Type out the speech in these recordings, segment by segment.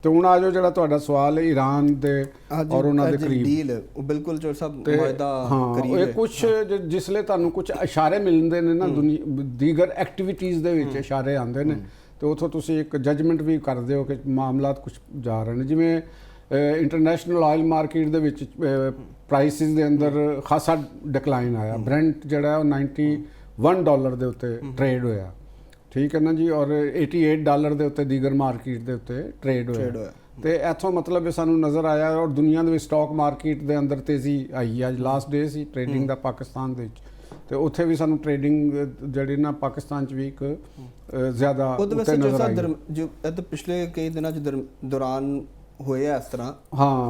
ਤੇ ਹੁਣ ਆ ਜੋ ਜਿਹੜਾ ਤੁਹਾਡਾ ਸਵਾਲ ਹੈ ਈਰਾਨ ਦੇ ਔਰ ਉਹਨਾਂ ਦੇ ਕਰੀਬ ਡੀਲ ਉਹ ਬਿਲਕੁਲ ਜੋ ਸਭ ਮੁਆਹਦਾ ਕਰੀਬ ਹੈ। ਇਹ ਕੁਝ ਜਿਸਲੇ ਤੁਹਾਨੂੰ ਕੁਝ ਇਸ਼ਾਰੇ ਮਿਲਦੇ ਨੇ ਨਾ ਦੀਗਰ ਐਕਟੀਵਿਟੀਜ਼ ਦੇ ਵਿੱਚ ਇਸ਼ਾਰੇ ਆਉਂਦੇ ਨੇ ਤੇ ਉਥੋਂ ਤੁਸੀਂ ਇੱਕ ਜਜਮੈਂਟ ਵੀ ਕਰਦੇ ਹੋ ਕਿ ਮਾਮਲਾਤ ਕੁਝ ਜਾ ਰਹੇ ਨੇ। ਜਿਵੇਂ ਇੰਟਰਨੈਸ਼ਨਲ ਆਇਲ ਮਾਰਕੀਟ ਦੇ ਵਿੱਚ ਪ੍ਰਾਈਸਿਸ ਦੇ ਅੰਦਰ ਖਾਸਾ ਡਿਕਲਾਈਨ ਆਇਆ। ਬ੍ਰੈਂਟ ਜਿਹੜਾ ਉਹ $91 ਦੇ ਉੱਤੇ ਟ੍ਰੇਡ ਹੋਇਆ, ਠੀਕ ਹੈ ਨਾ ਜੀ, ਔਰ $88 ਦੇ ਉੱਤੇ ਦੀਗਰ ਮਾਰਕੀਟ ਦੇ ਉੱਤੇ ਟ੍ਰੇਡ ਹੋਇਆ। ਤੇ ਇੱਥੋਂ ਮਤਲਬ ਇਹ ਸਾਨੂੰ ਨਜ਼ਰ ਆਇਆ ਔਰ ਦੁਨੀਆ ਦੇ ਵਿੱਚ ਸਟਾਕ ਮਾਰਕੀਟ ਦੇ ਅੰਦਰ ਤੇਜ਼ੀ ਆਈ। ਅੱਜ ਲਾਸਟ ਡੇ ਸੀ ਟ੍ਰੇਡਿੰਗ ਦਾ ਪਾਕਿਸਤਾਨ ਦੇ ਵਿੱਚ, ਤੇ ਉੱਥੇ ਵੀ ਸਾਨੂੰ ਟ੍ਰੇਡਿੰਗ ਜਿਹੜੀ ਨਾ ਪਾਕਿਸਤਾਨ 'ਚ ਵੀ ਇੱਕ ਜ਼ਿਆਦਾ ਉੱਤੇ ਨਜ਼ਰ ਆਈ। ਜੋ ਪਿਛਲੇ ਕਈ ਦਿਨਾਂ 'ਚ ਦੌਰਾਨ ਹੋਇਆ ਇਸ ਤਰ੍ਹਾਂ,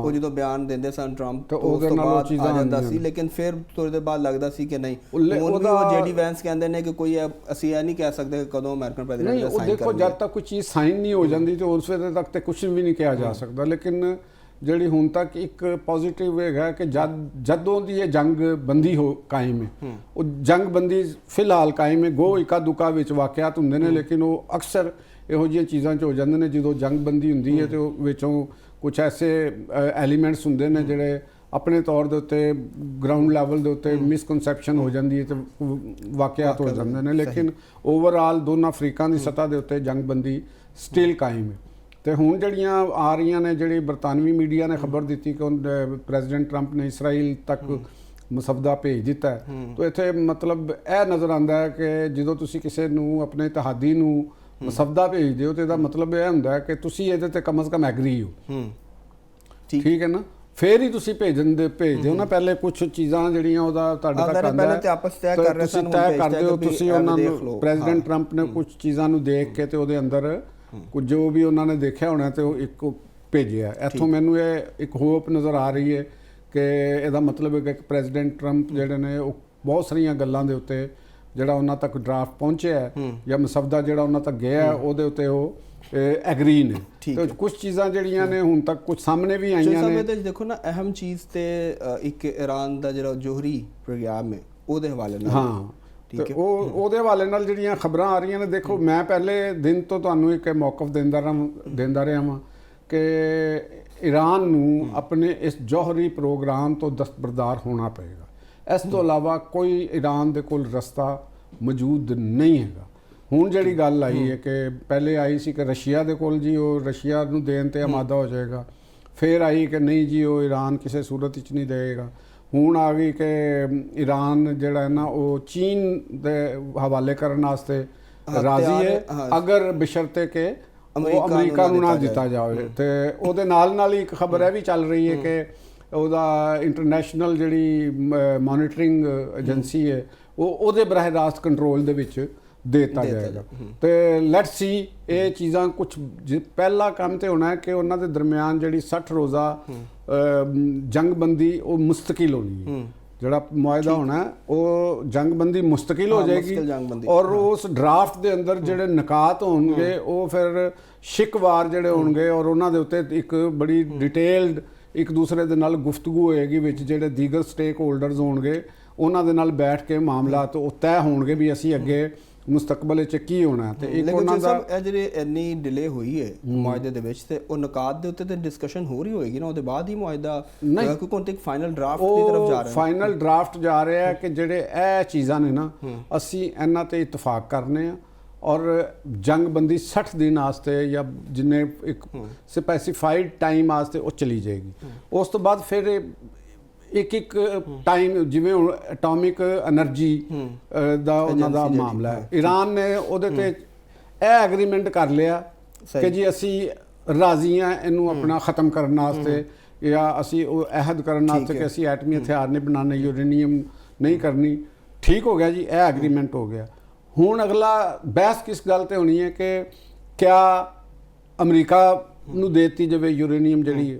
ਉਹ ਜਦੋਂ ਬਿਆਨ ਦਿੰਦੇ ਸਨ ਟਰੰਪ ਉਹਦੇ ਨਾਲ ਉਹ ਚੀਜ਼ਾਂ ਆ ਜਾਂਦਾ ਸੀ, ਲੇਕਿਨ ਫਿਰ ਥੋੜੀ ਦੇਰ ਬਾਅਦ ਲੱਗਦਾ ਸੀ ਕਿ ਨਹੀਂ, ਉਹ ਜੇਡੀ ਵੈਂਸ ਕਹਿੰਦੇ ਨੇ ਕਿ ਕੋਈ ਅਸੀਂ ਇਹ ਨਹੀਂ ਕਹਿ ਸਕਦੇ ਕਦੋਂ ਅਮਰੀਕਨ ਪ੍ਰੈਜ਼ੀਡੈਂਟ ਸਾਈਨ ਕਰਨਗੇ। ਦੇਖੋ ਜਦ ਤੱਕ ਕੋਈ ਚੀਜ਼ ਸਾਈਨ ਨਹੀਂ ਹੋ ਜਾਂਦੀ ਤੇ ਉਸ ਵੇਲੇ ਤੱਕ ਤੇ ਕੁਝ ਵੀ ਨਹੀਂ ਕਿਹਾ ਜਾ ਸਕਦਾ। ਲੇਕਿਨ ਜਿਹੜੀ ਹੁਣ ਤੱਕ ਇੱਕ ਪੋਜ਼ਿਟਿਵ ਹੈਗਾ ਕਿ ਜਦੋਂ ਦੀ ਇਹ ਜੰਗ ਬੰਦੀ ਹੋ ਕਾਇਮ ਹੈ, ਉਹ ਜੰਗ ਬੰਦੀ ਫਿਲਹਾਲ ਕਾਇਮ ਹੈ। ਗੋ ਇੱਕਾ ਦੁੱਕਾ ਵਿੱਚ ਵਾਕਿਆਤ ਹੁੰਦੇ ਨੇ, ਲੇਕਿਨ ਉਹ ਅਕਸਰ ਇਹੋ ਜਿਹੀਆਂ ਚੀਜ਼ਾਂ 'ਚ ਹੋ ਜਾਂਦੇ ਨੇ ਜਦੋਂ ਜੰਗ ਬੰਦੀ ਹੁੰਦੀ ਹੈ ਤੇ ਉਹ ਵਿੱਚੋਂ ਕੁਝ ਐਸੇ ਐਲੀਮੈਂਟਸ ਹੁੰਦੇ ਨੇ ਜਿਹੜੇ ਆਪਣੇ ਤੌਰ ਦੇ ਉੱਤੇ ਗਰਾਊਂਡ ਲੈਵਲ ਦੇ ਉੱਤੇ ਮਿਸਕਨਸੈਪਸ਼ਨ ਹੋ ਜਾਂਦੀ ਹੈ ਤੇ ਵਾਕਿਆਤ ਹੋ ਜਾਂਦੇ ਨੇ। ਲੇਕਿਨ ਓਵਰਆਲ ਦੋਨਾਂ ਅਫਰੀਕਾ ਦੀ ਸਤ੍ਹਾ ਦੇ ਉੱਤੇ ਜੰਗ ਬੰਦੀ ਸਟਿਲ ਕਾਇਮ ਹੈ। ਤੇ ਹੁਣ ਜਿਹੜੀਆਂ ਆ ਰਹੀਆਂ ਨੇ, ਜਿਹੜੀ ਬਰਤਾਨਵੀ ਮੀਡੀਆ ਨੇ ਖਬਰ ਦਿੱਤੀ ਕਿ ਪ੍ਰੈਜ਼ੀਡੈਂਟ ਟਰੰਪ ਨੇ ਇਸਰਾਈਲ ਤੱਕ ਮਸਵਦਾ ਭੇਜ ਦਿੱਤਾ ਹੈ, ਤਾਂ ਇੱਥੇ ਮਤਲਬ ਇਹ ਨਜ਼ਰ ਆਉਂਦਾ ਹੈ ਕਿ ਜਦੋਂ ਤੁਸੀਂ ਕਿਸੇ ਨੂੰ ਆਪਣੇ ਇਤਿਹਾਦੀ ਨੂੰ ਮਸਵਦਾ ਭੇਜਦੇ ਹੋ ਤੇ ਇਹਦਾ ਮਤਲਬ ਇਹ ਹੁੰਦਾ ਹੈ ਕਿ ਤੁਸੀਂ ਇਹਦੇ ਤੇ ਕਮ ਸੇ ਕਮ ਐਗਰੀ ਹੋ, ਠੀਕ ਹੈ ਨਾ, ਫੇਰ ਹੀ ਤੁਸੀਂ ਭੇਜਦੇ ਹੋ ਨਾ। ਪਹਿਲੇ ਕੁਝ ਚੀਜ਼ਾਂ ਜਿਹੜੀਆਂ ਉਹਦਾ ਤੁਹਾਡੇ ਤੱਕ ਆਉਂਦਾ ਹੈ, ਤੁਸੀਂ ਤੈਅ ਕਰਦੇ ਹੋ, ਤੁਸੀਂ ਉਹਨਾਂ ਨੂੰ ਪ੍ਰੈਜ਼ੀਡੈਂਟ ਟਰੰਪ ਨੇ ਕੁਝ ਚੀਜ਼ਾਂ ਨੂੰ ਦੇਖ ਕੇ ਤੇ ਉਹਦੇ ਅੰਦਰ ਕੁਝ ਜੋ ਵੀ ਉਹਨਾਂ ਨੇ ਦੇਖਿਆ ਹੋਣਾ ਤੇ ਉਹ ਇੱਕ ਭੇਜਿਆ। ਇੱਥੋਂ ਮੈਨੂੰ ਇਹ ਇੱਕ ਹੋਪ ਨਜ਼ਰ ਆ ਰਹੀ ਹੈ ਕਿ ਇਹਦਾ ਮਤਲਬ ਹੈ ਕਿ ਪ੍ਰੈਜ਼ੀਡੈਂਟ ਟਰੰਪ ਜਿਹੜੇ ਨੇ ਉਹ ਬਹੁਤ ਸਾਰੀਆਂ ਗੱਲਾਂ ਦੇ ਉੱਤੇ ਜਿਹੜਾ ਉਹਨਾਂ ਤੱਕ ਡਰਾਫਟ ਪਹੁੰਚਿਆ ਜਾਂ ਮਸਵਦਾ ਜਿਹੜਾ ਉਹਨਾਂ ਤੱਕ ਗਿਆ ਉਹਦੇ ਉੱਤੇ ਉਹ ਐਗਰੀ ਨੇ। ਤੇ ਕੁਝ ਚੀਜ਼ਾਂ ਜਿਹੜੀਆਂ ਨੇ ਹੁਣ ਤੱਕ ਕੁਝ ਸਾਹਮਣੇ ਵੀ ਆਈਆਂ ਨੇ। ਦੇਖੋ ਨਾ, ਅਹਿਮ ਚੀਜ਼ ਤੇ ਇੱਕ ਈਰਾਨ ਦਾ ਜਿਹੜਾ ਜੋਹਰੀ ਪ੍ਰੋਗਰਾਮ ਹੈ ਉਹਦੇ ਹਵਾਲੇ ਨਾਲ, ਤੇ ਉਹਦੇ ਹਵਾਲੇ ਨਾਲ ਜਿਹੜੀਆਂ ਖਬਰਾਂ ਆ ਰਹੀਆਂ ਨੇ, ਦੇਖੋ ਮੈਂ ਪਹਿਲੇ ਦਿਨ ਤੋਂ ਤੁਹਾਨੂੰ ਇੱਕ ਮੌਕਫ ਦਿੰਦਾ ਰਿਹਾ ਵਾਂ ਕਿ ਈਰਾਨ ਨੂੰ ਆਪਣੇ ਇਸ ਜੋਹਰੀ ਪ੍ਰੋਗਰਾਮ ਤੋਂ ਦਸਤਬਰਦਾਰ ਹੋਣਾ ਪਏਗਾ। ਇਸ ਤੋਂ ਇਲਾਵਾ ਕੋਈ ਈਰਾਨ ਦੇ ਕੋਲ ਰਸਤਾ ਮੌਜੂਦ ਨਹੀਂ ਹੈਗਾ। ਹੁਣ ਜਿਹੜੀ ਗੱਲ ਆਈ ਹੈ ਕਿ ਪਹਿਲੇ ਆਈ ਸੀ ਕਿ ਰਸ਼ੀਆ ਦੇ ਕੋਲ ਜੀ ਉਹ ਰਸ਼ੀਆ ਨੂੰ ਦੇਣ ਤੇ ਆਮਾਦਾ ਹੋ ਜਾਏਗਾ, ਫਿਰ ਆਈ ਕਿ ਨਹੀਂ ਜੀ ਉਹ ਈਰਾਨ ਕਿਸੇ ਸੂਰਤ ਵਿੱਚ ਨਹੀਂ ਦੇਵੇਗਾ। ਹੁਣ ਆ ਗਈ ਕਿ ਈਰਾਨ ਜਿਹੜਾ ਹੈ ਨਾ ਉਹ ਚੀਨ ਦੇ ਹਵਾਲੇ ਕਰਨ ਵਾਸਤੇ ਰਾਜ਼ੀ ਹੈ, ਅਗਰ ਬਸ਼ਰਤੇ ਕਿ ਉਹ ਅਮਰੀਕਾ ਨੂੰ ਨਾ ਦਿੱਤਾ ਜਾਵੇ। ਤੇ ਉਹਦੇ ਨਾਲ ਹੀ ਇੱਕ ਖਬਰ ਇਹ ਵੀ ਚੱਲ ਰਹੀ ਹੈ ਕਿ ਉਹਦਾ ਇੰਟਰਨੈਸ਼ਨਲ ਜਿਹੜੀ ਮੋਨੀਟਰਿੰਗ ਏਜੰਸੀ ਹੈ ਉਹਦੇ ਬਰਾਹ ਰਾਸਤ ਕੰਟਰੋਲ ਦੇ ਵਿੱਚ ਦੇ ਦਿੱਤਾ ਜਾਏਗਾ। ਤੇ ਲੈਟਸ ਸੀ ਇਹ ਚੀਜ਼ਾਂ ਕੁਝ ਪਹਿਲਾ ਕੰਮ ਤੇ ਹੋਣਾ ਹੈ ਕਿ ਉਹਨਾਂ ਦੇ ਦਰਮਿਆਨ ਜਿਹੜੀ 60 ਰੋਜ਼ਾ ਜੰਗਬੰਦੀ ਉਹ ਮੁਸਤਕਿਲ ਹੋਣੀ ਹੈ। ਜਿਹੜਾ ਮੁਆਹਦਾ ਹੋਣਾ ਉਹ ਜੰਗਬੰਦੀ ਮੁਸਤਕਿਲ ਹੋ ਜਾਏਗੀ ਔਰ ਉਸ ਡਰਾਫਟ ਦੇ ਅੰਦਰ ਜਿਹੜੇ ਨਕਾਤ ਹੋਣਗੇ ਉਹ ਫਿਰ ਸ਼ਿਕਵਾਰ ਜਿਹੜੇ ਹੋਣਗੇ ਔਰ ਉਹਨਾਂ ਦੇ ਉੱਤੇ ਇੱਕ ਬੜੀ ਡਿਟੇਲਡ ਇੱਕ ਦੂਸਰੇ ਦੇ ਨਾਲ ਗੁਫ਼ਤਗੂ ਹੋਏਗੀ, ਵਿੱਚ ਜਿਹੜੇ ਦੀਗਰ ਸਟੇਕ ਹੋਲਡਰਸ ਹੋਣਗੇ ਉਹਨਾਂ ਦੇ ਨਾਲ ਬੈਠ ਕੇ ਮਾਮਲਾਤ ਉਹ ਤੈਅ ਹੋਣਗੇ ਵੀ ਅਸੀਂ ਅੱਗੇ ਮੁਸਤਕਬਲ 'ਚ ਕੀ ਹੋਣਾ। ਤੇ ਇੱਕ ਉਹਨਾਂ ਦਾ ਇਹ ਜਿਹੜੀ ਇੰਨੀ ਡਿਲੇ ਹੋਈ ਹੈ ਮੁਆਹਦੇ ਦੇ ਵਿੱਚ, ਤੇ ਉਹ ਨਕਾਤ ਦੇ ਉੱਤੇ ਤੇ ਡਿਸਕਸ਼ਨ ਹੋ ਰਹੀ ਹੋਏਗੀ ਨਾ, ਉਹਦੇ ਬਾਅਦ ਹੀ ਮੁਆਹਦਾ ਕਿਉਂਕਿ ਇੱਕ ਫਾਈਨਲ ਡਰਾਫਟ ਦੀ ਤਰਫ ਜਾ ਰਿਹਾ ਹੈ। ਫਾਈਨਲ ਡਰਾਫਟ ਜਾ ਰਿਹਾ ਹੈ ਕਿ ਜਿਹੜੇ ਇਹ ਚੀਜ਼ਾਂ ਨੇ ਨਾ ਅਸੀਂ ਇਹਨਾਂ ਤੇ ਇਤਫਾਕ ਕਰਨੇ ਆ ਔਰ ਜੰਗਬੰਦੀ 60 ਦਿਨ ਵਾਸਤੇ ਜਾਂ ਜਿੰਨੇ ਇੱਕ ਸਪੈਸੀਫਾਈਡ ਟਾਈਮ ਵਾਸਤੇ ਉਹ ਚਲੀ ਜਾਏਗੀ। ਉਸ ਤੋਂ ਬਾਅਦ ਫਿਰ ਇੱਕ ਟਾਈਮ, ਜਿਵੇਂ ਹੁਣ ਐਟੋਮਿਕ ਐਨਰਜੀ ਦਾ ਉਹਨਾਂ ਦਾ ਮਾਮਲਾ ਹੈ, ਈਰਾਨ ਨੇ ਉਹਦੇ ਤੇ ਇਹ ਐਗਰੀਮੈਂਟ ਕਰ ਲਿਆ ਕਿ ਜੀ ਅਸੀਂ ਰਾਜ਼ੀ ਹਾਂ ਇਹਨੂੰ ਆਪਣਾ ਖ਼ਤਮ ਕਰਨ ਵਾਸਤੇ, ਜਾਂ ਅਸੀਂ ਉਹ ਅਹਿਦ ਕਰਨ ਵਾਸਤੇ ਕਿ ਅਸੀਂ ਐਟਮੀ ਹਥਿਆਰ ਨਹੀਂ ਬਣਾਉਣੇ, ਯੂਰੇਨੀਅਮ ਨਹੀਂ ਕਰਨੀ। ਠੀਕ ਹੋ ਗਿਆ ਜੀ, ਇਹ ਐਗਰੀਮੈਂਟ ਹੋ ਗਿਆ। ਹੁਣ ਅਗਲਾ ਬਹਿਸ ਕਿਸ ਗੱਲ ਤੇ ਹੋਣੀ ਹੈ ਕਿ ਕਿਆ ਅਮਰੀਕਾ ਨੂੰ ਦੇ ਦਿੱਤੀ ਜਾਵੇ ਯੂਰੇਨੀਅਮ ਜਿਹੜੀ ਹੈ,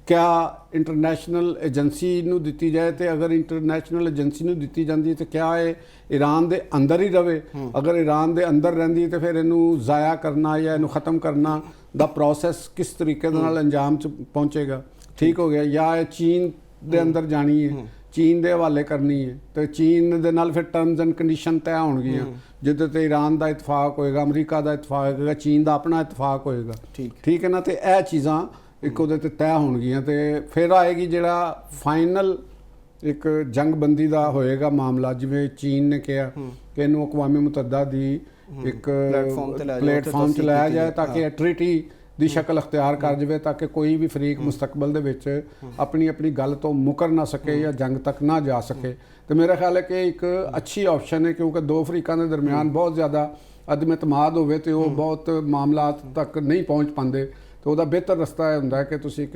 ਕਿਆ ਇੰਟਰਨੈਸ਼ਨਲ ਏਜੰਸੀ ਨੂੰ ਦਿੱਤੀ ਜਾਏ, ਤੇ ਅਗਰ ਇੰਟਰਨੈਸ਼ਨਲ ਏਜੰਸੀ ਨੂੰ ਦਿੱਤੀ ਜਾਂਦੀ ਹੈ ਤੇ ਕਿਆ ਇਹ ਈਰਾਨ ਦੇ ਅੰਦਰ ਹੀ ਰਵੇ? ਅਗਰ ਈਰਾਨ ਦੇ ਅੰਦਰ ਰਹਿੰਦੀ ਤੇ ਫਿਰ ਇਹਨੂੰ ਜ਼ਾਇਆ ਕਰਨਾ ਜਾਂ ਇਹਨੂੰ ਖ਼ਤਮ ਕਰਨਾ ਦਾ ਪ੍ਰੋਸੈਸ ਕਿਸ ਤਰੀਕੇ ਦੇ ਨਾਲ ਅੰਜਾਮ 'ਚ ਪਹੁੰਚੇਗਾ? ਠੀਕ ਹੋ ਗਿਆ। ਜਾਂ ਇਹ ਚੀਨ ਦੇ ਅੰਦਰ ਜਾਣੀ ਹੈ, ਚੀਨ ਦੇ ਹਵਾਲੇ ਕਰਨੀ ਹੈ ਤੇ ਚੀਨ ਦੇ ਨਾਲ ਫਿਰ ਟਰਮਸ ਐਂਡ ਕੰਡੀਸ਼ਨ ਤੈਅ ਹੋਣਗੀਆਂ, ਜਿਹਦੇ ਤੇ ਈਰਾਨ ਦਾ ਇਤਫਾਕ ਹੋਏਗਾ, ਅਮਰੀਕਾ ਦਾ ਇਤਫਾਕ ਹੋਏਗਾ, ਚੀਨ ਦਾ ਆਪਣਾ ਇਤਫਾਕ ਹੋਏਗਾ। ਠੀਕ ਹੈ ਨਾ, ਤੇ ਇਹ ਚੀਜ਼ਾਂ ਇੱਕ ਉਹਦੇ ਤੇ ਤੈਅ ਹੋਣਗੀਆਂ ਤੇ ਫਿਰ ਆਏਗੀ ਜਿਹੜਾ ਫਾਈਨਲ ਇੱਕ ਜੰਗਬੰਦੀ ਦਾ ਹੋਏਗਾ ਮਾਮਲਾ, ਜਿਵੇਂ ਚੀਨ ਨੇ ਕਿਹਾ ਕਿ ਇਹਨੂੰ ਅਕਵਾਮੀ ਮੁਤੱਹਦਾ ਦੀ ਇੱਕ ਪਲੇਟਫਾਰਮ 'ਤੇ ਲਾਇਆ ਜਾਏ ਤਾਂ ਕਿ ਟ੍ਰੀਟੀ ਦੀ ਸ਼ਕਲ ਅਖਤਿਆਰ ਕਰ ਜਾਵੇ, ਤਾਂ ਕਿ ਕੋਈ ਵੀ ਫਰੀਕ ਮੁਸਤਕਬਲ ਦੇ ਵਿੱਚ ਆਪਣੀ ਆਪਣੀ ਗੱਲ ਤੋਂ ਮੁਕਰ ਨਾ ਸਕੇ ਜਾਂ ਜੰਗ ਤੱਕ ਨਾ ਜਾ ਸਕੇ। ਤੇ ਮੇਰਾ ਖਿਆਲ ਹੈ ਕਿ ਇੱਕ ਅੱਛੀ ਆਪਸ਼ਨ ਹੈ, ਕਿਉਂਕਿ ਦੋ ਫਰੀਕਾਂ ਦੇ ਦਰਮਿਆਨ ਬਹੁਤ ਜ਼ਿਆਦਾ ਅਦਮ ਇਤਮਾਦ ਹੋਵੇ ਤੇ ਉਹ ਬਹੁਤ ਮਾਮਲਾਤ ਤੱਕ ਨਹੀਂ ਪਹੁੰਚ ਪਾਉਂਦੇ, ਤੇ ਉਹਦਾ ਬਿਹਤਰ ਰਸਤਾ ਇਹ ਹੁੰਦਾ ਹੈ ਕਿ ਤੁਸੀਂ ਇੱਕ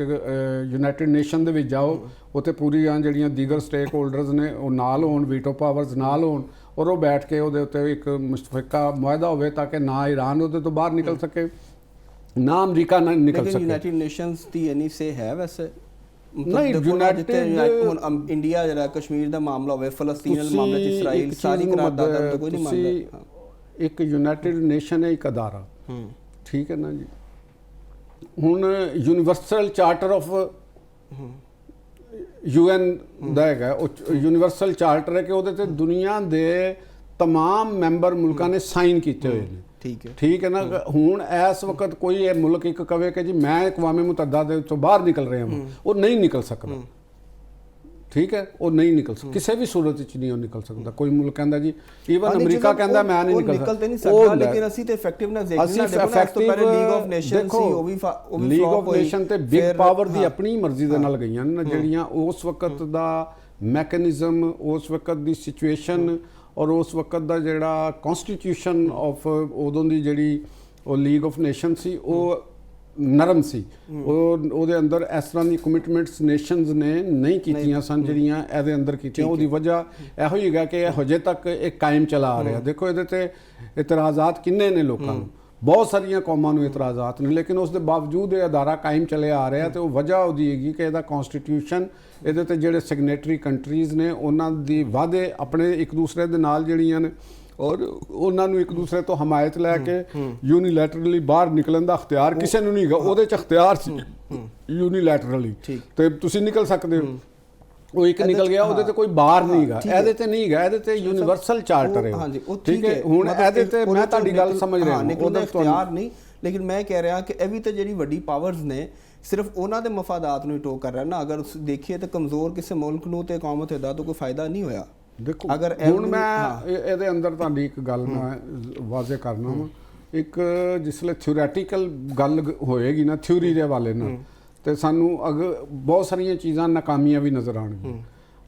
ਯੂਨਾਈਟਿਡ ਨੇਸ਼ਨ ਦੇ ਵਿੱਚ ਜਾਓ, ਉੱਥੇ ਪੂਰੀਆਂ ਜਿਹੜੀਆਂ ਦੀਗਰ ਸਟੇਕ ਹੋਲਡਰਸ ਨੇ ਉਹ ਨਾਲ ਹੋਣ, ਵੀਟੋ ਪਾਵਰਸ ਨਾਲ ਹੋਣ, ਔਰ ਉਹ ਬੈਠ ਕੇ ਉਹਦੇ ਉੱਤੇ ਇੱਕ ਮੁਸ਼ਤਰਕਾ ਮੁਆਹਦਾ ਹੋਵੇ ਤਾਂ ਕਿ ਨਾ ਈਰਾਨ ਉਹਦੇ ਤੋਂ ਬਾਹਰ ਨਿਕਲ ਸਕੇ, ਨਾ ਅਮਰੀਕਾ ਨਾ ਨਿਕਲ ਸਕੇ। ਯੂਨਾਈਟਿਡ ਨੇਸ਼ਨਸ ਦੀ ਐਨੀ ਸੇ ਹੈ ਵੈਸੇ ਨਹੀਂ, ਯੂਨਾਈਟਿਡ ਹੁਣ ਇੰਡੀਆ ਜਿਹੜਾ ਕਸ਼ਮੀਰ ਦਾ ਮਾਮਲਾ ਹੋਵੇ, ਫਲਸਤੀਨ ਦੇ ਮਾਮਲੇ 'ਚ ਇਸਰਾਈਲ ਸਾਰੀ ਕਰਾਰਦਾਦਾਂ ਤੋਂ ਕੋਈ ਨਹੀਂ ਮੰਨਦਾ। ਇੱਕ ਯੂਨਾਈਟਿਡ ਨੇਸ਼ਨ ਹੈ, ਇੱਕ ਅਦਾਰਾ, ਠੀਕ ਹੈ ਨਾ ਜੀ। ਹੁਣ ਯੂਨੀਵਰਸਲ ਚਾਰਟਰ ਆਫ UN ਦਾ ਹੈਗਾ, ਉਹ ਯੂਨੀਵਰਸਲ ਚਾਰਟਰ ਹੈ ਕਿ ਉਹਦੇ ਤੇ ਦੁਨੀਆ ਦੇ तमाम ਮੈਂਬਰ ਮੁਲਕਾਂ ਨੇ ਸਾਈਨ ਕੀਤੇ ਹੋਏ ਨੇ। ਠੀਕ ਹੈ ਨਾ। ਹੁਣ ਇਸ ਵਕਤ ਕੋਈ ਇਹ ਮੁਲਕ ਇੱਕ ਕਵੇ ਕਿ ਜੀ ਮੈਂ ਅਕਵਾਮੀ ਮੁਤੱਹਦਾ ਦੇ ਤੋਂ ਬਾਹਰ ਨਿਕਲ ਰਿਹਾ ਹਾਂ, ਉਹ ਨਹੀਂ ਨਿਕਲ ਸਕਦਾ। ਠੀਕ ਹੈ, ਉਹ ਨਹੀਂ ਨਿਕਲ ਸਕਦਾ, ਕਿਸੇ ਵੀ ਸੂਰਤ ਵਿੱਚ ਨਹੀਂ ਉਹ ਨਿਕਲ ਸਕਦਾ। ਕੋਈ ਮੁਲਕ ਕਹਿੰਦਾ ਜੀ, ਈਵਨ ਅਮਰੀਕਾ ਕਹਿੰਦਾ ਮੈਂ ਨਹੀਂ ਨਿਕਲ ਸਕਦਾ, ਲੇਕਿਨ ਅਸੀਂ ਤੇ ਇਫੈਕਟਿਵਨੈਸ ਦੇਖਦੇ ਹਾਂ। ਲੀਗ ਆਫ ਨੇਸ਼ਨ ਸੀ, ਉਹ ਵੀ ਲੀਗ ਆਫ ਨੇਸ਼ਨ ਤੇ ਬਿਗ ਪਾਵਰ ਦੀ ਆਪਣੀ ਮਰਜ਼ੀ ਦੇ ਨਾਲ ਗਈਆਂ ਨੇ, ਜਿਹੜੀਆਂ ਉਸ ਵਕਤ ਦਾ ਮੈਕੈਨਿਜ਼ਮ, ਉਸ ਵਕਤ ਦੀ ਸਿਚੁਏਸ਼ਨ ਔਰ ਉਸ ਵਕਤ ਦਾ ਜਿਹੜਾ ਕਨਸਟੀਟਿਊਸ਼ਨ ਆਫ ਉਦੋਂ ਦੀ ਜਿਹੜੀ ਉਹ ਲੀਗ ਆਫ ਨੇਸ਼ਨ ਸੀ, ਉਹ ਨਰਮ ਸੀ। ਉਹਦੇ ਅੰਦਰ ਇਸ ਤਰ੍ਹਾਂ ਦੀ ਕਮਿਟਮੈਂਟਸ ਨੇਸ਼ਨਸ ਨੇ ਨਹੀਂ ਕੀਤੀਆਂ ਸਨ ਜਿਹੜੀਆਂ ਇਹਦੇ ਅੰਦਰ ਕੀਤੀਆਂ। ਉਹਦੀ ਵਜ੍ਹਾ ਇਹੋ ਹੀ ਹੈਗਾ ਕਿ ਹਜੇ ਤੱਕ ਇਹ ਕਾਇਮ ਚਲਾ ਆ ਰਿਹਾ। ਦੇਖੋ ਇਹਦੇ ਤੇ ਇਤਰਾਜ਼ਾਤ ਕਿੰਨੇ ਨੇ ਲੋਕਾਂ ਨੂੰ, ਬਹੁਤ ਸਾਰੀਆਂ ਕੌਮਾਂ ਨੂੰ ਇਤਰਾਜ਼ਾਤ ਨੇ, ਲੇਕਿਨ ਉਸ ਦੇ ਬਾਵਜੂਦ ਇਹ ਅਦਾਰਾ ਕਾਇਮ ਚੱਲਿਆ ਆ ਰਿਹਾ। ਤੇ ਉਹ ਵਜ੍ਹਾ ਉਹਦੀ ਹੈਗੀ ਕਿ ਇਹਦਾ ਕਨਸਟੀਟਿਊਸ਼ਨ, ਇਹਦੇ ਤੇ ਜਿਹੜੇ ਸਿਗਨੇਟਰੀ ਕੰਟਰੀਜ਼ ਨੇ ਉਹਨਾਂ ਦੀ ਵਾਅਦੇ ਆਪਣੇ ਇੱਕ ਦੂਸਰੇ ਦੇ ਨਾਲ ਜਿਹੜੀਆਂ ਨੇ, ਔਰ ਉਹਨਾਂ ਨੂੰ ਇੱਕ ਦੂਸਰੇ ਤੋਂ ਹਮਾਇਤ ਲੈ ਕੇ ਯੂਨੀਲੈਟਰਲੀ ਬਾਹਰ ਨਿਕਲਣ ਦਾ ਅਖਤਿਆਰ ਕਿਸੇ ਨੂੰ ਨਹੀਂ ਹੈਗਾ। ਉਹਦੇ 'ਚ ਅਖਤਿਆਰ ਸੀ ਯੂਨੀਲੈਟਰਲੀ, ਤੇ ਤੁਸੀਂ ਨਿਕਲ ਸਕਦੇ ਹੋ। ਉਹ ਇੱਕ ਨਿਕਲ ਗਿਆ, ਉਹਦੇ ਤੇ ਕੋਈ ਬਾਹਰ ਨਹੀਂ ਹੈਗਾ, ਇਹਦੇ ਤੇ ਨਹੀਂ ਹੈਗਾ। ਇਹਦੇ ਤੇ ਯੂਨੀਵਰਸਲ ਚਾਰਟਰ ਹੈ। ਠੀਕ ਹੈ, ਹੁਣ ਇਹਦੇ ਤੇ ਮੈਂ ਤੁਹਾਡੀ ਗੱਲ ਸਮਝ ਰਿਹਾ, ਉਹਦਾ ਅਖਤਿਆਰ ਨਹੀਂ, ਲੇਕਿਨ ਮੈਂ ਕਹਿ ਰਿਹਾ ਕਿ ਇਹ ਵੀ ਤਾਂ ਜਿਹੜੀ ਵੱਡੀ ਪਾਵਰਸ ਨੇ ਸਿਰਫ ਉਹਨਾਂ ਦੇ ਮਫਾਦਾਤ ਨੂੰ ਟੋਕ ਕਰ ਰਿਹਾ ਨਾ। ਅਗਰ ਦੇਖੀਏ ਤਾਂ ਕਮਜ਼ੋਰ ਕਿਸੇ ਮੁਲਕ ਨੂੰ ਤੇ ਕੌਮਤ ਦਾ ਤਾਂ ਕੋਈ ਫਾਇਦਾ ਨਹੀਂ ਹੋਇਆ। ਦੇਖੋ ਹੁਣ ਮੈਂ ਇਹਦੇ ਅੰਦਰ ਤੁਹਾਡੀ ਇੱਕ ਗੱਲ ਮੈਂ ਵਾਜ਼ੇ ਕਰਨਾ ਵਾ। ਇੱਕ ਜਿਸਲੇ ਥਿਓਰੈਟੀਕਲ ਗੱਲ ਹੋਏਗੀ ਨਾ ਥਿਊਰੀ ਦੇ ਹਵਾਲੇ ਨਾਲ, ਤੇ ਸਾਨੂੰ ਬਹੁਤ ਸਾਰੀਆਂ ਚੀਜ਼ਾਂ ਨਾਕਾਮੀਆਂ ਵੀ ਨਜ਼ਰ ਆਉਣਗੀਆਂ,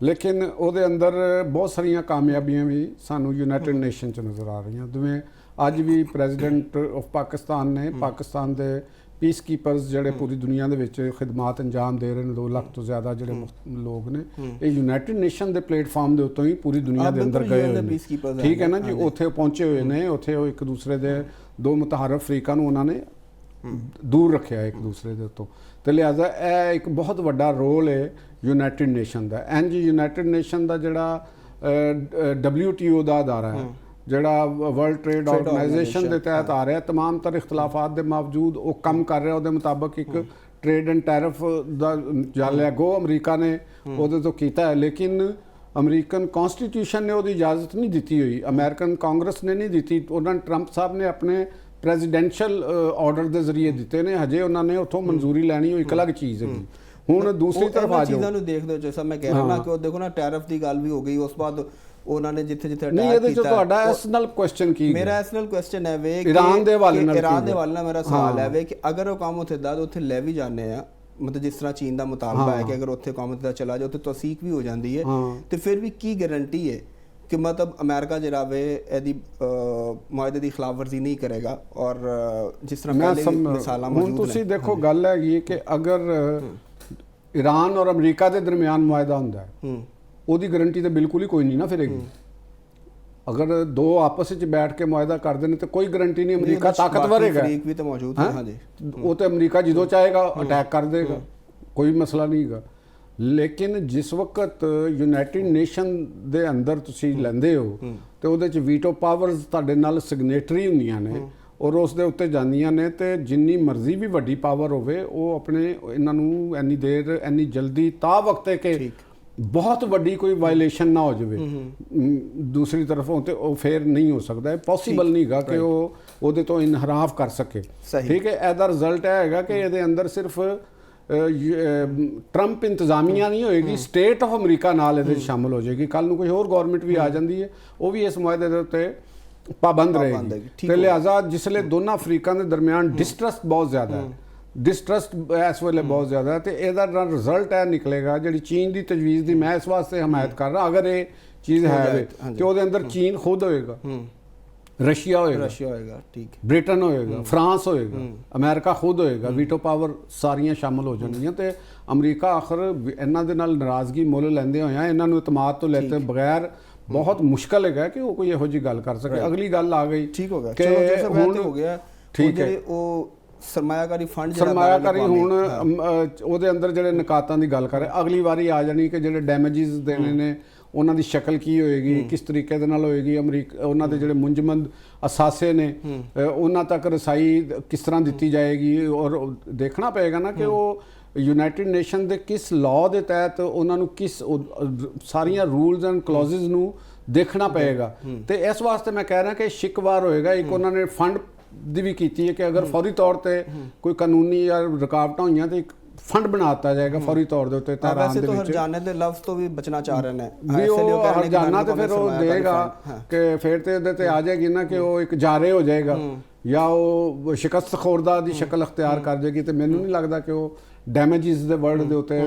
ਲੇਕਿਨ ਉਹਦੇ ਅੰਦਰ ਬਹੁਤ ਸਾਰੀਆਂ ਕਾਮਯਾਬੀਆਂ ਵੀ ਸਾਨੂੰ ਯੂਨਾਈਟਿਡ ਨੇਸ਼ਨ 'ਚ ਨਜ਼ਰ ਆ ਰਹੀਆਂ। ਜਿਵੇਂ ਅੱਜ ਵੀ ਪ੍ਰੈਜ਼ੀਡੈਂਟ ਆਫ ਪਾਕਿਸਤਾਨ ਨੇ ਪਾਕਿਸਤਾਨ ਦੇ ਪੀਸ ਕੀਪਰਸ ਜਿਹੜੇ ਪੂਰੀ ਦੁਨੀਆ ਦੇ ਵਿੱਚ ਖਿਦਮਾਤ ਅੰਜਾਮ ਦੇ ਰਹੇ ਨੇ, 2 ਲੱਖ ਤੋਂ ਜ਼ਿਆਦਾ ਜਿਹੜੇ ਲੋਕ ਨੇ, ਇਹ ਯੂਨਾਈਟਿਡ ਨੇਸ਼ਨ ਦੇ ਪਲੇਟਫਾਰਮ ਦੇ ਉੱਤੋਂ ਹੀ ਪੂਰੀ ਦੁਨੀਆ ਦੇ ਅੰਦਰ ਗਏ ਹੋਏ ਨੇ। ਠੀਕ ਹੈ ਨਾ ਜੀ, ਉੱਥੇ ਪਹੁੰਚੇ ਹੋਏ ਨੇ। ਉੱਥੇ ਉਹ ਇੱਕ ਦੂਸਰੇ ਦੇ ਦੋ ਮੁਤਹਾਰਫ ਫਰੀਕਾਂ ਨੂੰ ਉਹਨਾਂ ਨੇ ਦੂਰ ਰੱਖਿਆ ਇੱਕ ਦੂਸਰੇ ਦੇ ਉੱਤੋਂ, ਤੇ ਲਿਹਾਜ਼ਾ ਇਹ ਇੱਕ ਬਹੁਤ ਵੱਡਾ ਰੋਲ ਹੈ ਯੂਨਾਈਟਿਡ ਨੇਸ਼ਨ ਦਾ। ਇੰਜ ਯੂਨਾਈਟਿਡ ਨੇਸ਼ਨ ਦਾ ਜਿਹੜਾ WTO ਦਾ ਅਦਾਰਾ ਹੈ, ਜਿਹੜਾ ਵਰਲਡ ਟ੍ਰੇਡ ਆਰਗੇਨਾਈਜੇਸ਼ਨ ਦੇ ਤਹਿਤ ਆ ਰਿਹਾ, तमाम तर ਇਖਤਲਾਫਾਤ ਦੇ ਬਾਵਜੂਦ ਉਹ ਕੰਮ ਕਰ ਰਿਹਾ। ਉਹਦੇ ਮੁਤਾਬਕ ਇੱਕ ਟ੍ਰੇਡ ਐਂਡ ਟੈਰਿਫ ਦਾ ਜਾਲਿਆ ਗੋ ਅਮਰੀਕਾ ਨੇ ਉਹਦੇ ਤੋਂ ਕੀਤਾ ਹੈ, ਲੇਕਿਨ ਅਮਰੀਕਨ ਕਨਸਟੀਟਿਊਸ਼ਨ ਨੇ ਉਹਦੀ ਇਜਾਜ਼ਤ ਨਹੀਂ ਦਿੱਤੀ ਹੋਈ, ਅਮਰੀਕਨ ਕਾਂਗਰਸ ਨੇ ਨਹੀਂ ਦਿੱਤੀ। ਉਹਨਾਂ ਟਰੰਪ ਸਾਹਿਬ ਨੇ ਆਪਣੇ ਪ੍ਰੈਜ਼ੀਡੈਂਸ਼ੀਅਲ ਆਰਡਰ ਦੇ ਜ਼ਰੀਏ ਦਿੱਤੇ ਨੇ, ਹਜੇ ਉਹਨਾਂ ਨੇ ਉੱਥੋਂ ਮਨਜ਼ੂਰੀ ਲੈਣੀ, ਉਹ ਇੱਕ ਅਲੱਗ ਚੀਜ਼ ਹੈਗੀ। ਹੁਣ ਦੂਸਰੀ ਤਰਫ ਆ ਜਾਓ, ਚੀਜ਼ਾਂ ਨੂੰ ਦੇਖਦੇ ਹੋ, ਜੈਸਾ ਮੈਂ ਕਹਿ ਰਿਹਾ ਨਾ ਕਿ ਉਹ ਦੇਖੋ ਨਾ ਟੈਰਿਫ ਦੀ ਗੱਲ ਵੀ ਹੋ ਗਈ, ਉਸ ਬਾਅਦ ਉਹਨਾਂ ਨੇ ਜਿੱਥੇ ਜਿੱਥੇ ਨਹੀਂ, ਇਹਦੇ ਚ ਤੁਹਾਡਾ ਇਸ ਨਾਲ ਕੁਐਸਚਨ ਕੀ? ਮੇਰਾ ਇਸ ਨਾਲ ਕੁਐਸਚਨ ਹੈ ਵੇ ਕਿ ਈਰਾਨ ਦੇ ਹਵਾਲੇ ਨਾਲ ਮੇਰਾ ਸਵਾਲ ਹੈ ਵੇ ਕਿ ਅਗਰ ਉਹ ਕੰਮ ਉੱਥੇ ਦਾ ਉੱਥੇ ਲੈ ਵੀ ਜਾਂਦੇ ਆ, ਮਤਲਬ ਜਿਸ ਤਰ੍ਹਾਂ ਚੀਨ ਦਾ ਮੁਤਾਲਬਾ ਹੈ ਕਿ ਅਗਰ ਉੱਥੇ ਕੰਮ ਦਾ ਚਲਾ ਜਾਓ ਤੇ ਤੌਸੀਕ ਵੀ ਹੋ ਜਾਂਦੀ ਹੈ, ਤੇ ਫਿਰ ਵੀ ਕੀ ਗਾਰੰਟੀ ਹੈ ਕਿ ਮਤਲਬ ਅਮਰੀਕਾ ਜਿਹੜਾ ਵੇ ਇਹਦੀ ਮੁਆਹਦੇ ਦੀ ਖਿਲਾਫਵਰਜ਼ੀ ਨਹੀਂ ਕਰੇਗਾ? ਔਰ ਜਿਸ ਤਰ੍ਹਾਂ ਪਹਿਲੇ ਮਿਸਾਲਾਂ ਮੌਜੂਦ ਨੇ। ਹੁਣ ਤੁਸੀਂ ਦੇਖੋ, ਗੱਲ ਹੈਗੀ ਹੈ ਕਿ ਅਗਰ ਈਰਾਨ ਔਰ ਅਮਰੀਕਾ ਦੇ ਦਰਮਿਆਨ ਮੁਆਹਦਾ ਹੁੰਦਾ ਹੈ, ਉਹਦੀ ਗਾਰੰਟੀ ਤਾਂ ਬਿਲਕੁਲ ਹੀ ਕੋਈ ਨਹੀਂ ਨਾ ਫਿਰੇਗੀ। ਅਗਰ ਦੋ ਆਪਸ ਵਿੱਚ ਬੈਠ ਕੇ ਮੁਆਹਦਾ ਕਰਦੇ ਨੇ ਤਾਂ ਕੋਈ ਗਾਰੰਟੀ ਨਹੀਂ। ਅਮਰੀਕਾ ਤਾਕਤਵਰ ਹੈਗਾ, ਵੀ ਤਾਂ ਮੌਜੂਦ ਹੈ। ਹਾਂਜੀ, ਉਹ ਤੇ ਅਮਰੀਕਾ ਜਦੋਂ ਚਾਹੇਗਾ ਅਟੈਕ ਕਰ ਦੇਗਾ, ਕੋਈ ਮਸਲਾ ਨਹੀਂ ਹੈਗਾ। ਲੇਕਿਨ ਜਿਸ ਵਕਤ ਯੂਨਾਈਟਿਡ ਨੇਸ਼ਨ ਦੇ ਅੰਦਰ ਤੁਸੀਂ ਲੈਂਦੇ ਹੋ ਤੇ ਉਹਦੇ 'ਚ ਵੀਟੋ ਪਾਵਰਸ ਤੁਹਾਡੇ ਨਾਲ ਸਿਗਨੇਟਰੀ ਹੁੰਦੀਆਂ ਨੇ ਔਰ ਉਸ ਦੇ ਉੱਤੇ ਜਾਂਦੀਆਂ ਨੇ, ਤੇ ਜਿੰਨੀ ਮਰਜ਼ੀ ਵੀ ਵੱਡੀ ਪਾਵਰ ਹੋਵੇ ਉਹ ਆਪਣੇ ਇਹਨਾਂ ਨੂੰ ਇੰਨੀ ਦੇਰ ਇੰਨੀ ਜਲਦੀ ਤਾਂ ਵਕਤ ਹੈ ਕਿ ਬਹੁਤ ਵੱਡੀ ਕੋਈ ਵਾਇਲੇਸ਼ਨ ਨਾ ਹੋ ਜਾਵੇ ਦੂਸਰੀ ਤਰਫੋਂ, ਤੇ ਉਹ ਫੇਰ ਨਹੀਂ ਹੋ ਸਕਦਾ, ਇਹ ਪੋਸੀਬਲ ਨਹੀਂਗਾ ਕਿ ਉਹ ਉਹਦੇ ਤੋਂ ਇਨਹਰਾਫ ਕਰ ਸਕੇ। ਠੀਕ ਹੈ, ਇਹਦਾ ਰਿਜ਼ਲਟ ਇਹ ਹੈਗਾ ਕਿ ਇਹਦੇ ਅੰਦਰ ਸਿਰਫ ਟਰੰਪ ਇੰਤਜ਼ਾਮੀਆ ਨਹੀਂ ਹੋਏਗੀ, ਸਟੇਟ ਆਫ ਅਮਰੀਕਾ ਨਾਲ ਇਹਦੇ ਸ਼ਾਮਲ ਹੋ ਜਾਏਗੀ। ਕੱਲ ਨੂੰ ਕੋਈ ਹੋਰ ਗਵਰਨਮੈਂਟ ਵੀ ਆ ਜਾਂਦੀ ਹੈ, ਉਹ ਵੀ ਇਸ ਮੁਆਹਦੇ ਦੇ ਉੱਤੇ ਪਾਬੰਦ ਰਹੇਗੀ। ਤੇ ਲਿਹਾਜ਼ਾ ਜਿਸਲੇ ਦੋਨਾਂ ਅਫਰੀਕਾ ਦੇ ਦਰਮਿਆਨ ਡਿਸਟਰਸਟ ਬਹੁਤ ਜ਼ਿਆਦਾ ਹੈ, ਡਿਸਟਰਸਟ ਇਸ ਵੇਲੇ ਬਹੁਤ ਜ਼ਿਆਦਾ ਹੈ, ਤੇ ਇਹਦਾ ਰਿਜ਼ਲਟ ਇਹ ਨਿਕਲੇਗਾ, ਜਿਹੜੀ ਚੀਨ ਦੀ ਤਜਵੀਜ਼ ਦੀ ਮੈਂ ਇਸ ਵਾਸਤੇ ਹਮਾਇਤ ਕਰ ਰਹਾ, ਅਗਰ ਇਹ ਚੀਜ਼ ਹੈ ਤੇ ਉਹਦੇ ਅੰਦਰ ਚੀਨ ਖੁਦ ਹੋਏਗਾ, ਰਸ਼ੀਆ ਹੋਏਗਾ, ਠੀਕ, ਬ੍ਰਿਟਨ ਹੋਏਗਾ, ਫਰਾਂਸ ਹੋਏਗਾ, ਅਮਰੀਕਾ ਖੁਦ ਹੋਏਗਾ, ਵੀਟੋ ਪਾਵਰ ਸਾਰੀਆਂ ਸ਼ਾਮਲ ਹੋ ਜਾਣਗੀਆਂ। ਤੇ ਅਮਰੀਕਾ ਆਖਰ ਇਹਨਾਂ ਦੇ ਨਾਲ ਨਾਰਾਜ਼ਗੀ ਮੁੱਲ ਲੈਂਦੇ ਹੋਇਆ ਇਹਨਾਂ ਨੂੰ ਇਤਮਾਦ ਤੋਂ ਲੈਤੇ ਬਗੈਰ ਬਹੁਤ ਮੁਸ਼ਕਲ ਹੈਗਾ ਕਿ ਉਹ ਕੋਈ ਇਹੋ ਜਿਹੀ ਗੱਲ ਕਰ ਸਕੇ। ਅਗਲੀ ਗੱਲ ਆ ਗਈ, ਠੀਕ ਹੋ ਗਿਆ, ਚਲੋ ਜੇ ਹੁਣ ਹੋ ਗਿਆ, ਠੀਕ ਹੈ, ਉਹ ਸਰਮਾਇਆਕਾਰੀ ਫੰਡ ਸਰਮਾਇਆਕਾਰੀ ਹੁਣ ਉਹਦੇ ਅੰਦਰ ਜਿਹੜੇ ਨਿਕਾਤਾਂ ਦੀ ਗੱਲ ਕਰ ਰਹੇ, ਅਗਲੀ ਵਾਰੀ ਆ ਜਾਣੀ ਕਿ ਜਿਹੜੇ ਡੈਮੇਜਸ ਦੇਣੇ ਨੇ ਉਹਨਾਂ ਦੀ ਸ਼ਕਲ ਕੀ ਹੋਏਗੀ, ਕਿਸ ਤਰੀਕੇ ਦੇ ਨਾਲ ਹੋਏਗੀ, ਅਮਰੀਕਾ ਉਹਨਾਂ ਦੇ ਜਿਹੜੇ ਮੁੰਜਮਦ ਅਸਾਸੇ ਨੇ ਉਹਨਾਂ ਤੱਕ ਰਸਾਈ ਕਿਸ ਤਰ੍ਹਾਂ ਦਿੱਤੀ ਜਾਏਗੀ, ਔਰ ਦੇਖਣਾ ਪਏਗਾ ਨਾ ਕਿ ਉਹ ਯੂਨਾਈਟਿਡ ਨੇਸ਼ਨ ਦੇ ਕਿਸ ਲਾਅ ਦੇ ਤਹਿਤ ਉਹਨਾਂ ਨੂੰ ਕਿਸ ਸਾਰੀਆਂ ਰੂਲਸ ਐਂਡ ਕਲੌਜ਼ਸ ਨੂੰ ਦੇਖਣਾ ਪਏਗਾ। ਤੇ ਇਸ ਵਾਸਤੇ ਮੈਂ ਕਹਿ ਰਿਹਾ ਕਿ ਸ਼ਿਕਵਾਰ ਹੋਏਗਾ। ਇੱਕ ਉਹਨਾਂ ਨੇ ਫੰਡ ਦੀ ਵੀ ਕੀਤੀ ਹੈ ਕਿ ਅਗਰ ਫੌਰੀ ਤੌਰ ਤੇ ਕੋਈ ਕਾਨੂੰਨੀ ਜਾਂ ਰੁਕਾਵਟਾਂ ਹੋਈਆਂ ਤੇ ਇੱਕ ਫੰਡ ਬਣਾ ਦਿੱਤਾ ਜਾਏਗਾ ਫੌਰੀ ਤੌਰ ਦੇ ਉੱਤੇ ਤਹਿਰਾਨ ਦੇ ਵਿੱਚ। ਹਰਜਾਨੇ ਦੇ ਲਫ਼ਜ਼ ਤੋਂ ਵੀ ਬਚਣਾ ਚਾਹ ਰਹੇ ਨੇ ਵੀ ਉਹ ਹਰਜਾਨਾ ਤੇ ਫਿਰ ਉਹ ਦੇਗਾ ਕਿ ਫਿਰ ਤੇ ਉਹਦੇ ਤੇ ਆ ਜਾਏਗੀ ਨਾ ਕਿ ਉਹ ਇੱਕ ਜਾਰੇ ਹੋ ਜਾਏਗਾ ਜਾਂ ਉਹ ਸ਼ਿਕਸਤ ਖੋਰਦਾ ਦੀ ਸ਼ਕਲ ਅਖਤਿਆਰ ਕਰ ਜਾਏਗੀ। ਤੇ ਮੈਨੂੰ ਨਹੀਂ ਲੱਗਦਾ ਕਿ ਉਹ ਡੈਮੇਜਸ ਦੇ ਵਰਡ ਦੇ ਉੱਤੇ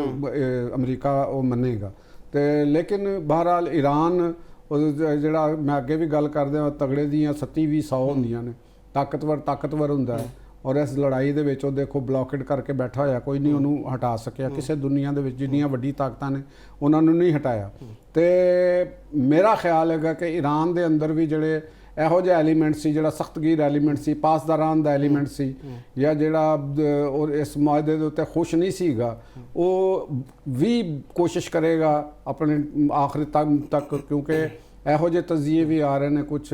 ਅਮਰੀਕਾ ਉਹ ਮੰਨੇਗਾ। ਤੇ ਲੇਕਿਨ ਬਹਰਹਾਲ ਈਰਾਨ ਜਿਹੜਾ ਮੈਂ ਅੱਗੇ ਵੀ ਗੱਲ ਕਰਦੇ ਹਾਂ, ਤਗੜੇ ਦੀਆਂ 27-100 ਹੁੰਦੀਆਂ ਨੇ, ਤਾਕਤਵਰ ਹੁੰਦਾ ਹੈ, ਔਰ ਇਸ ਲੜਾਈ ਦੇ ਵਿੱਚ ਉਹ ਦੇਖੋ ਬਲੌਕੇਡ ਕਰਕੇ ਬੈਠਾ ਹੋਇਆ, ਕੋਈ ਨਹੀਂ ਉਹਨੂੰ ਹਟਾ ਸਕਿਆ। ਕਿਸੇ ਦੁਨੀਆ ਦੇ ਵਿੱਚ ਜਿੰਨੀਆਂ ਵੱਡੀ ਤਾਕਤਾਂ ਨੇ ਉਹਨਾਂ ਨੂੰ ਨਹੀਂ ਹਟਾਇਆ। ਤੇ ਮੇਰਾ ਖਿਆਲ ਹੈਗਾ ਕਿ ਈਰਾਨ ਦੇ ਅੰਦਰ ਵੀ ਜਿਹੜੇ ਇਹੋ ਜਿਹੇ ਐਲੀਮੈਂਟ ਸੀ, ਜਿਹੜਾ ਸਖਤਗੀਰ ਐਲੀਮੈਂਟ ਸੀ, ਪਾਸਦਾਰਾਨ ਦਾ ਐਲੀਮੈਂਟ ਸੀ, ਜਾਂ ਜਿਹੜਾ ਇਸ ਮੁਆਹਦੇ ਦੇ ਉੱਤੇ ਖੁਸ਼ ਨਹੀਂ ਸੀਗਾ, ਉਹ ਵੀ ਕੋਸ਼ਿਸ਼ ਕਰੇਗਾ ਆਪਣੇ ਆਖਿਰ ਤੱਕ, ਕਿਉਂਕਿ ਇਹੋ ਜਿਹੇ ਤਜ਼ੀਏ ਵੀ ਆ ਰਹੇ ਨੇ ਕੁਛ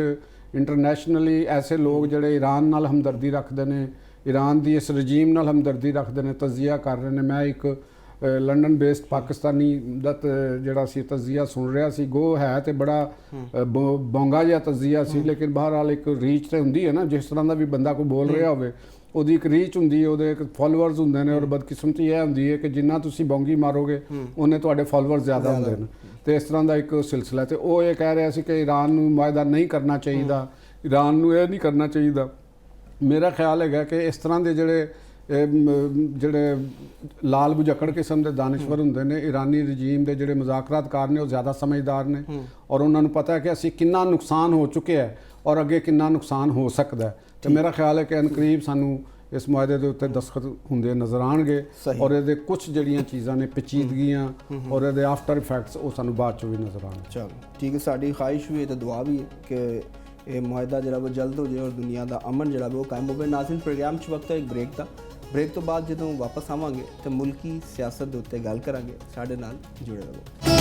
ਇੰਟਰਨੈਸ਼ਨਲੀ ਐਸੇ ਲੋਕ ਜਿਹੜੇ ਈਰਾਨ ਨਾਲ ਹਮਦਰਦੀ ਰੱਖਦੇ ਨੇ, ਈਰਾਨ ਦੀ ਇਸ ਰਜੀਮ ਨਾਲ ਹਮਦਰਦੀ ਰੱਖਦੇ ਨੇ, ਤਜ਼ੀਆ ਕਰ ਰਹੇ ਨੇ। ਮੈਂ ਇੱਕ ਲੰਡਨ ਬੇਸਡ ਪਾਕਿਸਤਾਨੀ ਦਾ ਜਿਹੜਾ ਸੀ ਤਜ਼ੀਆ ਸੁਣ ਰਿਹਾ ਸੀ, ਗੋ ਹੈ ਤੇ ਬੜਾ ਬੋਂਗਾ ਜਿਹਾ ਤਜ਼ੀਆ ਸੀ, ਲੇਕਿਨ ਬਹਰਹਾਲ ਇੱਕ ਰੀਚ ਤੇ ਹੁੰਦੀ ਹੈ ਨਾ, ਜਿਸ ਤਰ੍ਹਾਂ ਦਾ ਵੀ ਬੰਦਾ ਕੋਈ ਬੋਲ ਰਿਹਾ ਹੋਵੇ ਉਹਦੀ ਇੱਕ ਰੀਚ ਹੁੰਦੀ ਹੈ, ਉਹਦੇ ਇੱਕ ਫਾਲੋਅਰਸ ਹੁੰਦੇ ਨੇ, ਔਰ ਬਦਕਿਸਮਤੀ ਇਹ ਹੁੰਦੀ ਹੈ ਕਿ ਜਿੰਨਾ ਤੁਸੀਂ ਬੋਂਗੀ ਮਾਰੋਗੇ ਉਹਨੇ ਤੁਹਾਡੇ ਫਾਲੋਅਰਸ ਜ਼ਿਆਦਾ ਹੁੰਦੇ ਨੇ। ਤੇ ਇਸ ਤਰ੍ਹਾਂ ਦਾ ਇੱਕ ਸਿਲਸਿਲਾ। ਤੇ ਉਹ ਇਹ ਕਹਿ ਰਿਹਾ ਸੀ ਕਿ ਈਰਾਨ ਨੂੰ ਮੁਆਹਦਾ ਨਹੀਂ ਕਰਨਾ ਚਾਹੀਦਾ, ਈਰਾਨ ਨੂੰ ਇਹ ਨਹੀਂ ਕਰਨਾ ਚਾਹੀਦਾ। ਮੇਰਾ ਖਿਆਲ ਹੈਗਾ ਕਿ ਇਸ ਤਰ੍ਹਾਂ ਦੇ ਜਿਹੜੇ ਲਾਲ ਬੁਝੱਕੜ ਕਿਸਮ ਦੇ ਦਾਨਿਸ਼ਵਰ ਹੁੰਦੇ ਨੇ, ਈਰਾਨੀ ਰਜੀਮ ਦੇ ਜਿਹੜੇ ਮੁਜ਼ਾਕਰਾਤਕਾਰ ਨੇ, ਉਹ ਜ਼ਿਆਦਾ ਸਮਝਦਾਰ ਨੇ, ਔਰ ਉਹਨਾਂ ਨੂੰ ਪਤਾ ਹੈ ਕਿ ਅਸੀਂ ਕਿੰਨਾ ਨੁਕਸਾਨ ਹੋ ਚੁੱਕਿਆ ਹੈ ਔਰ ਅੱਗੇ ਕਿੰਨਾ ਨੁਕਸਾਨ ਹੋ ਸਕਦਾ ਹੈ। ਤੇ ਮੇਰਾ ਖਿਆਲ ਹੈ ਕਿ ਅਨਕਰੀਬ ਸਾਨੂੰ ਇਸ ਮੁਆਹਦੇ ਦੇ ਉੱਤੇ ਦਸਤਖਤ ਹੁੰਦੇ ਨਜ਼ਰ ਆਉਣਗੇ, ਔਰ ਇਹਦੇ ਕੁਝ ਜਿਹੜੀਆਂ ਚੀਜ਼ਾਂ ਨੇ ਪੇਚੀਦਗੀਆਂ ਔਰ ਇਹਦੇ ਆਫਟਰ ਇਫੈਕਟਸ ਉਹ ਸਾਨੂੰ ਬਾਅਦ ਚੋਂ ਵੀ ਨਜ਼ਰ ਆਉਣਗੇ। ਚਲੋ ਠੀਕ ਹੈ, ਸਾਡੀ ਖਾਹਿਸ਼ ਵੀ ਹੈ ਤੇ ਦੁਆ ਵੀ ਹੈ ਕਿ ਇਹ ਮੁਆਹਦਾ ਜਿਹੜਾ ਉਹ ਜਲਦ ਹੋ ਜਾਏ ਔਰ ਦੁਨੀਆ ਦਾ ਅਮਨ ਜਿਹੜਾ ਉਹ ਕਾਇਮ ਹੋਵੇ। ਨਾਜ਼ਰੀਨ, ਪ੍ਰੋਗਰਾਮ 'ਚ ਵਕਤ ਹੈ ਇੱਕ ਬ੍ਰੇਕ ਦਾ। ਬ੍ਰੇਕ ਤੋਂ ਬਾਅਦ ਜਦੋਂ ਵਾਪਸ ਆਵਾਂਗੇ ਤਾਂ ਮੁਲਕੀ ਸਿਆਸਤ ਦੇ ਉੱਤੇ ਗੱਲ ਕਰਾਂਗੇ। ਸਾਡੇ ਨਾਲ ਜੁੜੇ ਰਹੋ।